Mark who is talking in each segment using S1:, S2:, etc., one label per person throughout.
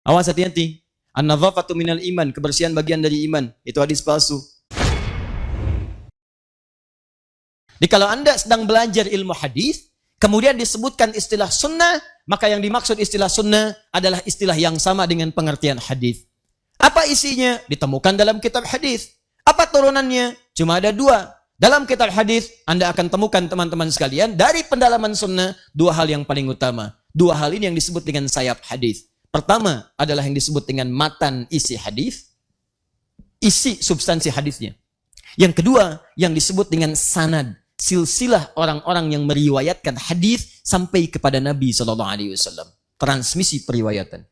S1: Awas hati-hati. An-nadhafatu minal iman, kebersihan bagian dari iman. Itu hadis palsu. Jadi kalau Anda sedang belajar ilmu hadis, kemudian disebutkan istilah sunnah, maka yang dimaksud istilah sunnah adalah istilah yang sama dengan pengertian hadis. Apa isinya? Ditemukan dalam kitab hadis. Apa turunannya? Cuma ada dua. Dalam kitab hadis, Anda akan temukan teman-teman sekalian, dari pendalaman sunnah, dua hal yang paling utama. Dua hal ini yang disebut dengan sayap hadis. Pertama adalah yang disebut dengan matan isi hadis, isi substansi hadisnya. Yang kedua, yang disebut dengan sanad, silsilah orang-orang yang meriwayatkan hadis sampai kepada Nabi SAW. Transmisi periwayatan.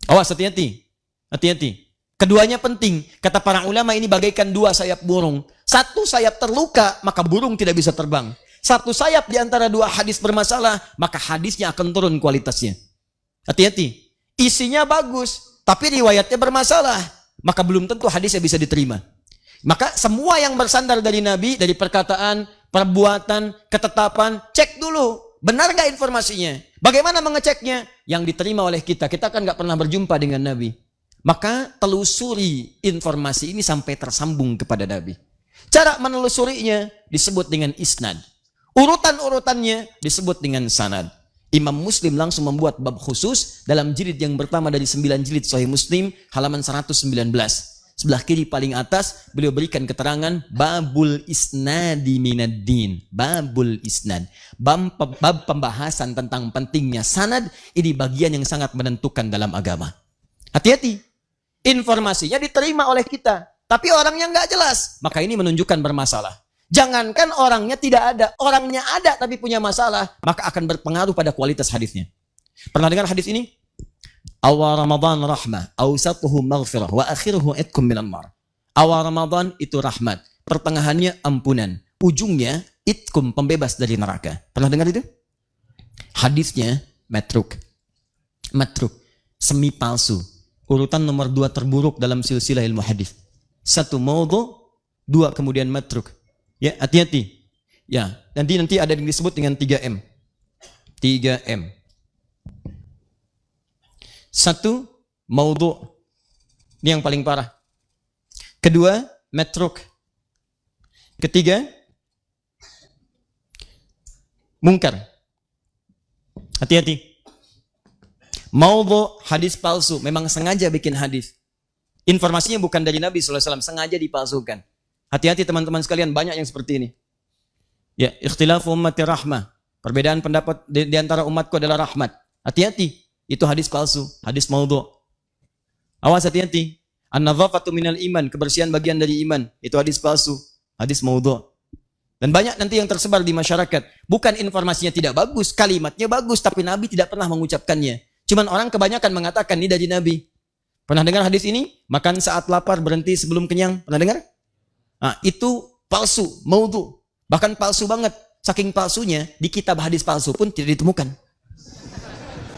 S1: Awas, hati-hati. Hati-hati. Keduanya penting. Kata para ulama, ini bagaikan dua sayap burung. Satu sayap terluka, maka burung tidak bisa terbang. Satu sayap di antara dua hadis bermasalah, maka hadisnya akan turun kualitasnya. Hati-hati. Isinya bagus, tapi riwayatnya bermasalah, maka belum tentu hadisnya bisa diterima. Maka semua yang bersandar dari Nabi, dari perkataan, perbuatan, ketetapan, cek dulu. Benar nggak informasinya? Bagaimana mengeceknya? Yang diterima oleh kita. Kita kan nggak pernah berjumpa dengan Nabi. Maka telusuri informasi ini sampai tersambung kepada Nabi. Cara menelusurinya disebut dengan isnad. Urutan-urutannya disebut dengan sanad. Imam Muslim langsung membuat bab khusus dalam jilid yang pertama dari 9 jilid Sahih Muslim, halaman 119. Sebelah kiri paling atas, beliau berikan keterangan babul isnadi minaddin. Babul isnad. Bab pembahasan tentang pentingnya sanad, ini bagian yang sangat menentukan dalam agama. Hati-hati. Informasinya diterima oleh kita, tapi orangnya nggak jelas, maka ini menunjukkan bermasalah. Jangankan orangnya tidak ada, orangnya ada tapi punya masalah, maka akan berpengaruh pada kualitas hadisnya. Pernah dengar hadis ini? Awal Ramadan rahmah, awsatuhu maghfirah, wa akhiruhu itkum minan nar. Awal Ramadan itu rahmat, pertengahannya ampunan, ujungnya itkum, pembebas dari neraka. Pernah dengar itu? Hadisnya matruk. Matruk, semi palsu. Urutan nomor 2 terburuk dalam silsilah ilmu hadis. 1 maudhu, 2 kemudian matruk. Ya, hati-hati. Ya, nanti ada yang disebut dengan 3M. 3M. 1 maudhu. Ini yang paling parah. Kedua, matruk. Ketiga, mungkar. Hati-hati. Maudhu, hadis palsu, memang sengaja bikin hadis. Informasinya bukan dari Nabi SAW, sengaja dipalsukan. Hati-hati teman-teman sekalian, banyak yang seperti ini. Ya, ikhtilafu ummati rahmah. Perbedaan pendapat di antara umatku adalah rahmat. Hati-hati, itu hadis palsu, hadis maudhu. Awas, hati-hati. An-nadhafatu minal iman, kebersihan bagian dari iman, itu hadis palsu, hadis maudhu. Dan banyak nanti yang tersebar di masyarakat. Bukan informasinya tidak bagus, kalimatnya bagus, tapi Nabi tidak pernah mengucapkannya. Cuman orang kebanyakan mengatakan ini dari Nabi. Pernah dengar hadis ini? Makan saat lapar, berhenti sebelum kenyang. Pernah dengar? Nah, itu palsu, maudhu. Bahkan palsu banget. Saking palsunya, di kitab hadis palsu pun tidak ditemukan.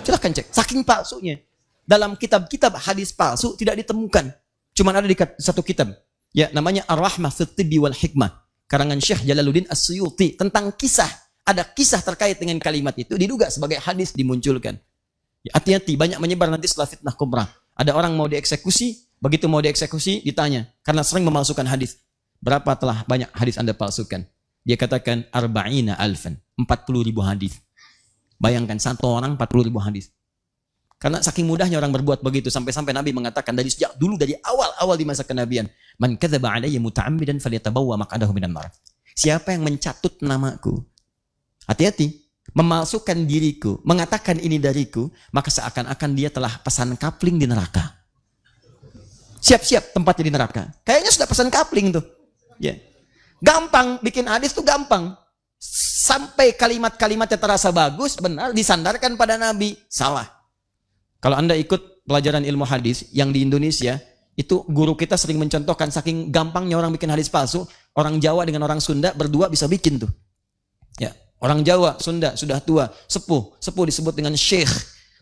S1: Silahkan cek. Saking palsunya. Dalam kitab-kitab hadis palsu tidak ditemukan. Cuman ada di satu kitab. Ya, namanya Ar-Rahmah fit Tibbi wal Hikmah. Karangan Syekh Jalaluddin As-Suyuti. Tentang kisah. Ada kisah terkait dengan kalimat itu. Diduga sebagai hadis dimunculkan. Hati-hati, banyak menyebar nanti setelah fitnah kubra. Ada orang mau dieksekusi, begitu mau dieksekusi ditanya, karena sering memalsukan hadis. Berapa telah banyak hadis Anda palsukan? Dia katakan arba'ina alfan, 40.000 hadis. Bayangkan satu orang 40.000 hadis. Karena saking mudahnya orang berbuat begitu, sampai-sampai Nabi mengatakan dari sejak dulu, dari awal-awal di masa kenabian, man kadzaba alayya muta'ammidan falyatabawwa maq'adahu minan nar. Siapa yang mencatut namaku? Hati-hati. Memalsukan diriku, mengatakan ini dariku, maka seakan-akan dia telah pesan kapling di neraka. Siap-siap tempatnya di neraka. Kayaknya sudah pesan kapling tuh. Ya. Gampang, bikin hadis tuh gampang. Sampai kalimat-kalimatnya terasa bagus, benar, disandarkan pada Nabi. Salah. Kalau Anda ikut pelajaran ilmu hadis yang di Indonesia, itu guru kita sering mencontohkan saking gampangnya orang bikin hadis palsu, orang Jawa dengan orang Sunda berdua bisa bikin tuh. Ya. Orang Jawa, Sunda, sudah tua, sepuh. Sepuh disebut dengan syekh.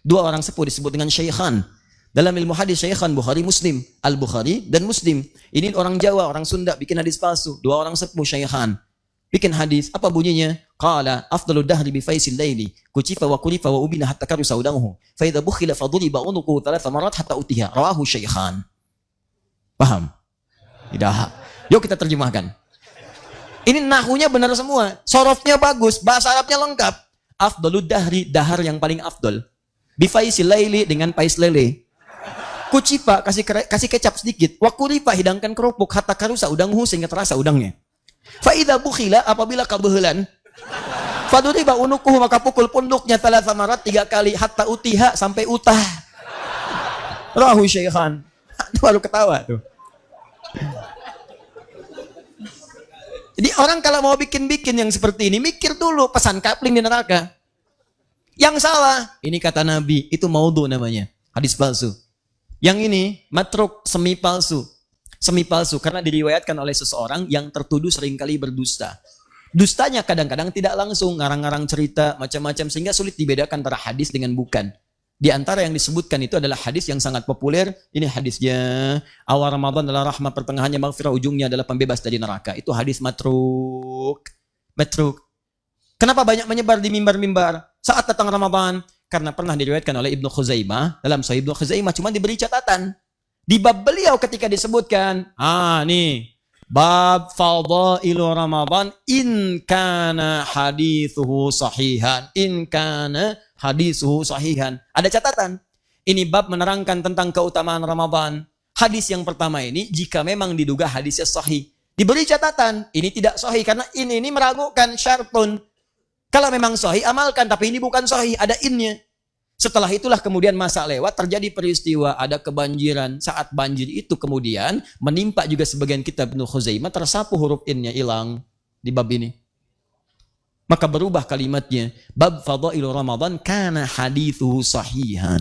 S1: 2 orang sepuh disebut dengan syekhan. Dalam ilmu hadis, syekhan Bukhari Muslim. Al-Bukhari dan Muslim. Ini orang Jawa, orang Sunda bikin hadis palsu. 2 orang sepuh syekhan. bikin hadis. Apa bunyinya? Qala afdalu dahri bi faisil laili kucifa wa kurifa wa ubina hatta karu saudahu fa idza bukhila faduriba unuqu thalatha marat hatta utiha rawahu syaikhan. Paham? Tidak. Yuk kita terjemahkan. Ini nahunya benar semua, sorofnya bagus, bahasa Arabnya lengkap. Afdalu dahri, dahar yang paling afdol. Bi faisil laili, dengan pais lele. Kucipa, kasih kecap sedikit. Wa kurifa, hidangkan kerupuk hatta karu saudahu sehingga terasa udangnya. Fa idza bukhila, apabila kebehelan, faduriba unuquhu, maka pukul punduknya thalatha marat 3 kali hatta utiha, sampai utah. Rahu syaikhan. Baru ketawa tuh. Jadi orang kalau mau bikin-bikin yang seperti ini, mikir dulu, pesan kapling di neraka. Yang salah, ini kata Nabi, itu maudhu namanya, hadis palsu. Yang ini matruk, semi palsu. Semi palsu karena diriwayatkan oleh seseorang yang tertuduh seringkali berdusta. Dustanya kadang-kadang tidak langsung, ngarang-ngarang cerita macam-macam sehingga sulit dibedakan antara hadis dengan bukan. Di antara yang disebutkan itu adalah hadis yang sangat populer. Ini hadisnya, awal Ramadan adalah rahmat, pertengahannya maghfirah, ujungnya adalah pembebas dari neraka. Itu hadis matruk. Matruk. Kenapa banyak menyebar di mimbar-mimbar saat datang Ramadan? Karena pernah diriwayatkan oleh Ibnu Khuzaimah, dalam Sahih Ibnu Khuzaimah cuma diberi catatan. Di bab beliau ketika disebutkan, nih, bab fadailu Ramadan in kana hadithuhu sahihan, in kana hadithuhu sahihan. Ada catatan. Ini bab menerangkan tentang keutamaan Ramadan. Hadis yang pertama ini jika memang diduga hadisnya sahih. Diberi catatan, ini tidak sahih karena ini meragukan syartun. Kalau memang sahih amalkan, tapi ini bukan sahih, ada innya. Setelah itulah kemudian masa lewat, terjadi peristiwa, ada kebanjiran. Saat banjir itu kemudian menimpa juga sebagian kitab Ibnu Khuzaimah, tersapu huruf innya, hilang di bab ini. Maka berubah kalimatnya, bab fadailu Ramadan kana hadithuhu sahihan.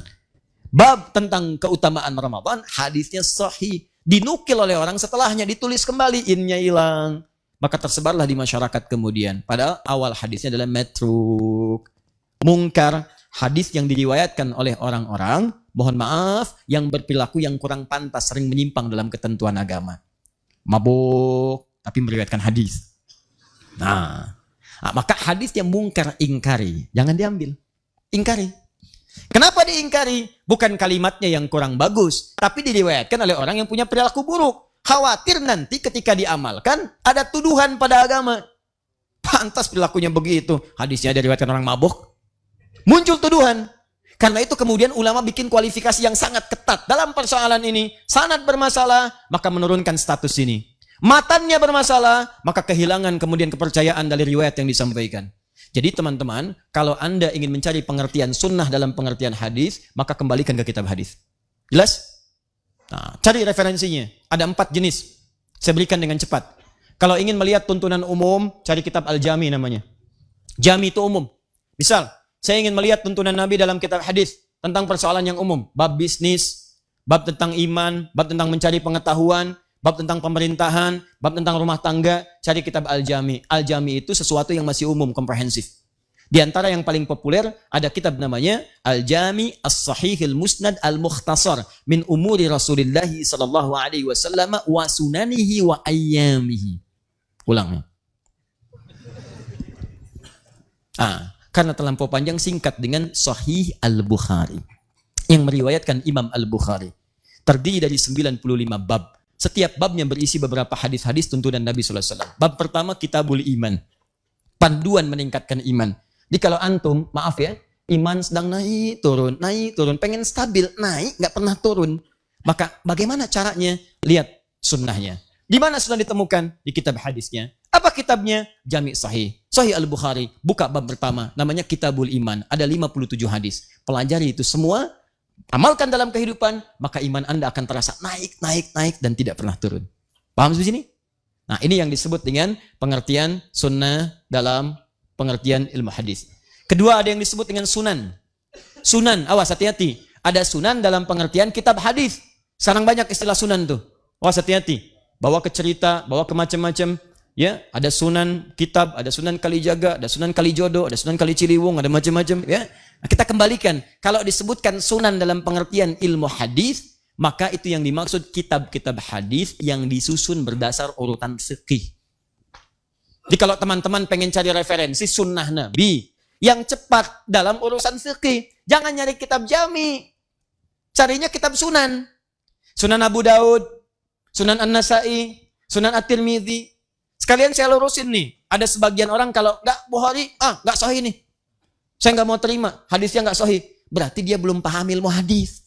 S1: Bab tentang keutamaan Ramadan, hadisnya sahih. Dinukil oleh orang setelahnya, ditulis kembali, innya hilang. Maka tersebarlah di masyarakat kemudian. Padahal awal hadisnya adalah matruk, mungkar, hadis yang diriwayatkan oleh orang-orang, mohon maaf, yang berperilaku yang kurang pantas, sering menyimpang dalam ketentuan agama. Mabuk, tapi meriwayatkan hadis. Maka hadis yang mungkar ingkari, jangan diambil. Ingkari. Kenapa diingkari? Bukan kalimatnya yang kurang bagus, tapi diriwayatkan oleh orang yang punya perilaku buruk. Khawatir nanti ketika diamalkan ada tuduhan pada agama. Pantas perilakunya begitu. Hadisnya diriwayatkan orang mabuk. Muncul tuduhan. Karena itu kemudian ulama bikin kualifikasi yang sangat ketat dalam persoalan ini. Sanad bermasalah, maka menurunkan status ini. Matannya bermasalah, maka kehilangan kemudian kepercayaan dari riwayat yang disampaikan. Jadi teman-teman, kalau Anda ingin mencari pengertian sunnah dalam pengertian hadis, maka kembalikan ke kitab hadis. Jelas? Cari referensinya. Ada 4 jenis. Saya berikan dengan cepat. Kalau ingin melihat tuntunan umum, cari kitab Al-Jami namanya. Jami itu umum. Misal, saya ingin melihat tuntunan Nabi dalam kitab hadis tentang persoalan yang umum. Bab bisnis, bab tentang iman, bab tentang mencari pengetahuan, bab tentang pemerintahan, bab tentang rumah tangga, cari kitab Al-Jami. Al-Jami itu sesuatu yang masih umum, komprehensif. Di antara yang paling populer ada kitab namanya Al-Jami As-Sahihil Musnad Al-Mukhtasar min umuri Rasulillah sallallahu alaihi wasallam wa sunanihi wa ayyamihi. Ulang. Karena terlampau panjang, singkat dengan Sahih Al-Bukhari yang meriwayatkan Imam Al-Bukhari. Terdiri dari 95 bab. Setiap babnya berisi beberapa hadis-hadis tuntunan Nabi sallallahu alaihi wasallam. Bab pertama Kitabul Iman. Panduan meningkatkan iman. Jadi kalau antum, maaf ya, iman sedang naik turun, pengen stabil, naik, nggak pernah turun. Maka bagaimana caranya? Lihat sunnahnya. Di mana sunnah ditemukan? Di kitab hadisnya. Apa kitabnya? Jami' Sahih. Sahih Al-Bukhari. Buka bab pertama, namanya Kitabul Iman. Ada 57 hadis. Pelajari itu semua, amalkan dalam kehidupan, maka iman Anda akan terasa naik, dan tidak pernah turun. Paham di sini? Nah, ini yang disebut dengan pengertian sunnah dalam pengertian ilmu hadis. Kedua, ada yang disebut dengan sunan. Sunan, awas hati-hati. Ada sunan dalam pengertian kitab hadis. Sekarang banyak istilah sunan tuh. Awas hati-hati. Bawa ke cerita, bawa ke macam-macam. Ya, ada sunan kitab, ada sunan Kalijaga, ada sunan Kalijodo, ada sunan Kali Ciliwung, ada macam-macam. Ya, nah, kita kembalikan. Kalau disebutkan sunan dalam pengertian ilmu hadis, maka itu yang dimaksud kitab-kitab hadis yang disusun berdasar urutan fikih. Jadi kalau teman-teman pengen cari referensi sunnah Nabi yang cepat dalam urusan fikih, jangan nyari kitab jami. Carinya kitab sunan. Sunan Abu Daud, Sunan An-Nasai, Sunan At-Tirmidzi. Sekalian saya lurusin nih. Ada sebagian orang kalau nggak Bukhari, nggak sahih nih. Saya nggak mau terima, hadisnya nggak sahih. Berarti dia belum paham ilmu hadis.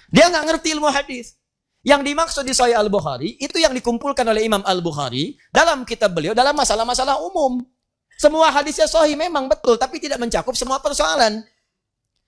S1: Dia nggak ngerti ilmu hadis. Yang dimaksud di Sahih Al-Bukhari, itu yang dikumpulkan oleh Imam Al-Bukhari dalam kitab beliau, dalam masalah-masalah umum. Semua hadisnya sahih memang betul, tapi tidak mencakup semua persoalan.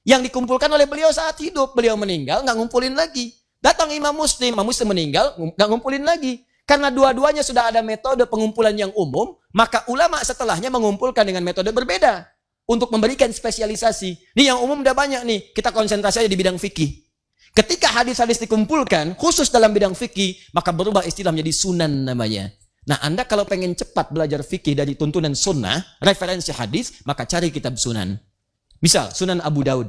S1: Yang dikumpulkan oleh beliau saat hidup, beliau meninggal, nggak ngumpulin lagi. Datang Imam Muslim meninggal, nggak ngumpulin lagi. Karena dua-duanya sudah ada metode pengumpulan yang umum, maka ulama setelahnya mengumpulkan dengan metode berbeda untuk memberikan spesialisasi. Nih yang umum udah banyak nih, kita konsentrasi aja di bidang fikih. Ketika hadis-hadis dikumpulkan, khusus dalam bidang fikih, maka berubah istilah menjadi sunan namanya. Nah, Anda kalau pengen cepat belajar fikih dari tuntunan sunnah, referensi hadis, maka cari kitab sunan. Misal, Sunan Abu Daud.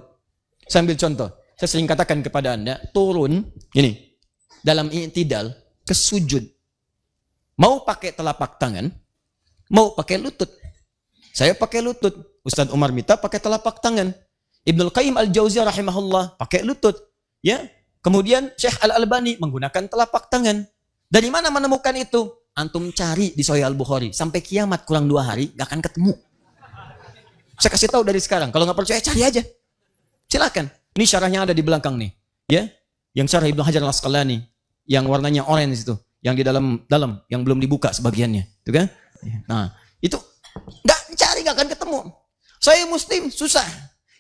S1: Saya ambil contoh. Saya sering katakan kepada Anda, turun, ini, dalam i'tidal, ke sujud. Mau pakai telapak tangan, mau pakai lutut. Saya pakai lutut. Ustaz Umar Mita pakai telapak tangan. Ibnul Qayyim Al-Jauziyah rahimahullah pakai lutut. Ya, kemudian Syekh Al-Albani menggunakan telapak tangan. Dari mana menemukan itu? Antum cari di Sahih Al-Bukhari. Sampai kiamat kurang 2 hari, gak akan ketemu. Saya kasih tahu dari sekarang. Kalau nggak percaya, cari aja. Silakan. Ini syarahnya ada di belakang nih. Ya, yang syarah Ibnu Hajar Al-Asqalani. Yang warnanya orange itu. Yang di dalam, yang belum dibuka sebagiannya. Itu kan? Nah, itu nggak cari, nggak akan ketemu. Sahih Muslim, susah.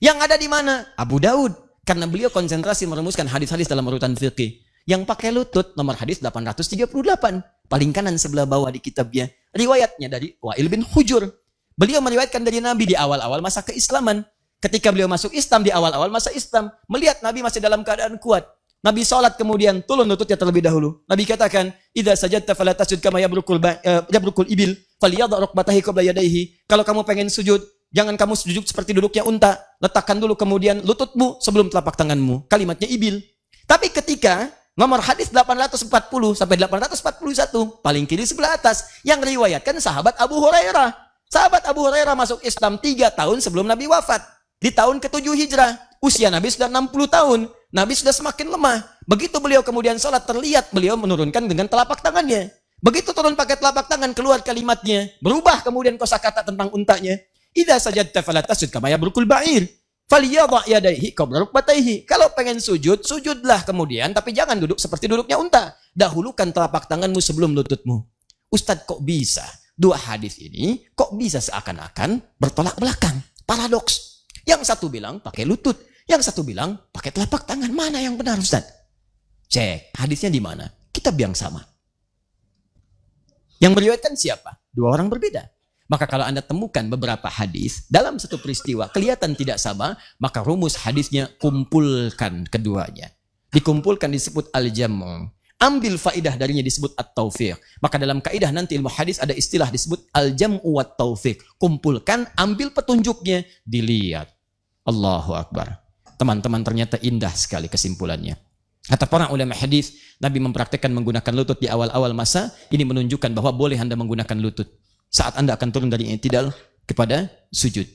S1: Yang ada di mana? Abu Daud. Karena beliau konsentrasi merumuskan hadis-hadis dalam urutan fikih. Yang pakai lutut, nomor hadis 838. Paling kanan sebelah bawah di kitabnya. Riwayatnya dari Wa'il bin Hujur. Beliau meriwayatkan dari Nabi di awal-awal masa keislaman. Ketika beliau masuk Islam di awal-awal masa Islam. Melihat Nabi masih dalam keadaan kuat. Nabi sholat kemudian turun lututnya terlebih dahulu. Nabi katakan, "Idza sajadta fala tasjud kama yabrukul ibil, falyadha rukbatahi qabla yadayhi." Kalau kamu pengen sujud, jangan kamu sujud seperti duduknya unta. Letakkan dulu kemudian lututmu sebelum telapak tanganmu. Kalimatnya ibil. Tapi ketika nomor hadis 840 sampai 841, paling kiri sebelah atas, yang riwayatkan sahabat Abu Hurairah. Sahabat Abu Hurairah masuk Islam 3 tahun sebelum Nabi wafat. Di tahun ke-7 Hijrah. Usia Nabi sudah 60 tahun. Nabi sudah semakin lemah. Begitu beliau kemudian sholat, terlihat beliau menurunkan dengan telapak tangannya. Begitu turun pakai telapak tangan, keluar kalimatnya. Berubah kemudian kosakata tentang untanya. Idza sajadta fala tasjud kama yabrukul ba'ir. Falyadha yadayhi qabla rukbatayhi. Kalau pengen sujud, sujudlah kemudian, tapi jangan duduk seperti duduknya unta. Dahulukan telapak tanganmu sebelum lututmu. Ustadz, kok bisa? 2 hadis ini kok bisa seakan-akan bertolak belakang? Paradoks. Yang satu bilang pakai lutut, yang satu bilang pakai telapak tangan. Mana yang benar, Ustadz? Cek, hadisnya di mana? Kitab yang sama. Yang meriwayatkan siapa? 2 orang berbeda. Maka kalau Anda temukan beberapa hadis dalam satu peristiwa kelihatan tidak sama, maka rumus hadisnya kumpulkan keduanya. Dikumpulkan disebut al-jamu'. Ambil faidah darinya disebut at-taufiq. Maka dalam kaidah nanti ilmu hadis ada istilah disebut al-jam'u wat-taufiq. Kumpulkan, ambil petunjuknya, dilihat. Allahu Akbar. Teman-teman, ternyata indah sekali kesimpulannya. Kata para ulama hadis, Nabi mempraktikkan menggunakan lutut di awal-awal masa. Ini menunjukkan bahwa boleh Anda menggunakan lutut saat Anda akan turun dari i'tidal kepada sujud.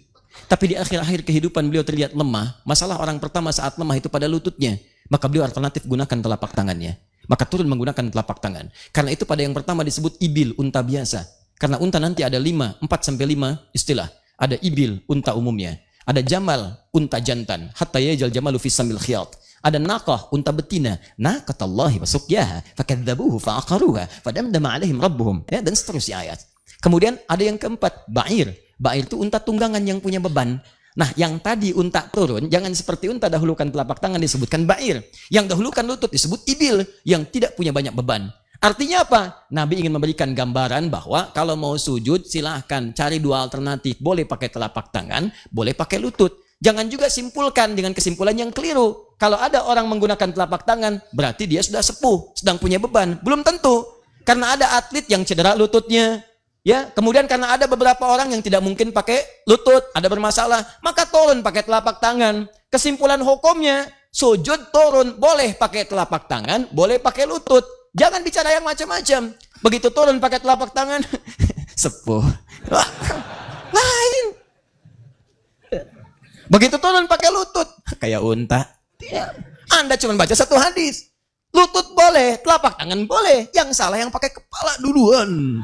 S1: Tapi di akhir-akhir kehidupan beliau terlihat lemah. Masalah orang pertama saat lemah itu pada lututnya. Maka beliau alternatif gunakan telapak tangannya. Maka turun menggunakan telapak tangan. Karena itu pada yang pertama disebut ibil, unta biasa. Karena unta nanti ada 4 sampai 5 istilah. Ada ibil, unta umumnya. Ada jamal, unta jantan. Hatta yajal jamalu fi samil khiyat. Ada naqah, unta betina. Naqatallahi wa suqyaha fakadzabuhu fa'aqaruha fadamdama alaihim rabbuhum. Ya, dan seterusnya ayat. Kemudian ada yang keempat, ba'ir. Ba'ir itu unta tunggangan yang punya beban. Nah, yang tadi unta turun, jangan seperti unta dahulukan telapak tangan disebutkan ba'ir. Yang dahulukan lutut disebut ibil, yang tidak punya banyak beban. Artinya apa? Nabi ingin memberikan gambaran bahwa kalau mau sujud silahkan cari 2 alternatif. Boleh pakai telapak tangan, boleh pakai lutut. Jangan juga simpulkan dengan kesimpulan yang keliru. Kalau ada orang menggunakan telapak tangan, berarti dia sudah sepuh, sedang punya beban. Belum tentu. Karena ada atlet yang cedera lututnya. Ya, kemudian karena ada beberapa orang yang tidak mungkin pakai lutut, ada bermasalah, maka turun pakai telapak tangan. Kesimpulan hukumnya, sujud turun, boleh pakai telapak tangan, boleh pakai lutut. Jangan bicara yang macam-macam. Begitu turun pakai telapak tangan, sepuh. Lain. Begitu turun pakai lutut, kayak unta. Anda cuma baca satu hadis. Lutut boleh, telapak tangan boleh. Yang salah yang pakai kepala duluan.